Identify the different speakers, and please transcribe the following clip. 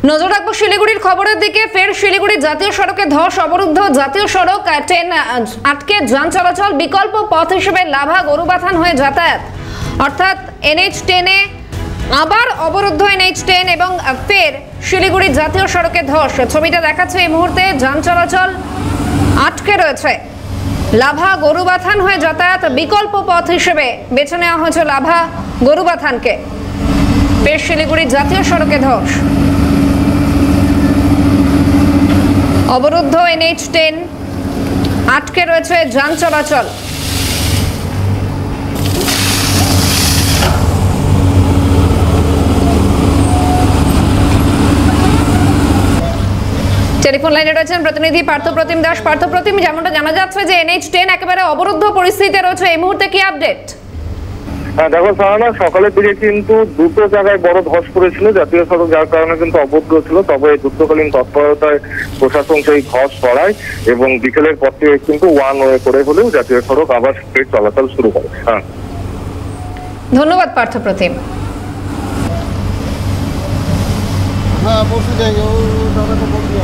Speaker 1: নজর রাখবো শিলিগুড়ির খবরের দিকে। ফের শিলিগুড়ি জাতীয় সড়কে ধস, অবরুদ্ধ জাতীয় সড়ক, ট্রেন আটকে যান চলাচল। বিকল্প পথ হিসেবে লাভা গরুবাথান হয়ে যাতায়াত, অর্থাৎ NH10 আবার অবরুদ্ধ NH10 এবং ফের শিলিগুড়ি জাতীয় সড়কে ধস। ছবিটা দেখাচ্ছে এই মুহূর্তে, যান চলাচল আটকে রয়েছে। লাভা গরুবাথান হয়ে যাতায়াত, বিকল্প পথ হিসেবে বেছে নেওয়া হয়েছে লাভা গরুবাথানকে। ফের শিলিগুড়ি জাতীয় সড়কে ধস, অবরুদ্ধ NH10, আটকে রয়েছে যান চলাচল। টেলিফোন লাইনে রয়েছেন প্রতিনিধি পার্থপ্রতিম দাস। পার্থপ্রতিম, যেমনটা জানা যাচ্ছে যে NH10 একেবারে অবরুদ্ধ পরিস্থিতিতে রয়েছে, এই মুহূর্তে কি আপডেট?
Speaker 2: দেখো সাহানা, সকালের দিকে কিন্তু দুটো জায়গায় বড় ধস পড়েছিল জাতীয় সড়ক, যার কারণে কিন্তু অবরুদ্ধ ছিল। তবে যুদ্ধকালীন তৎপরতায় প্রশাসন সেই ধস সরায় এবং বিকেলের পর থেকে কিন্তু ওয়ান ওয়ে করে হলেও জাতীয় সড়ক আবার ফের চলাচল শুরু করে।
Speaker 1: ধন্যবাদ পার্থপ্রতিম।
Speaker 3: হ্যাঁ, বসে যাই, ও দাদা তো বলছি।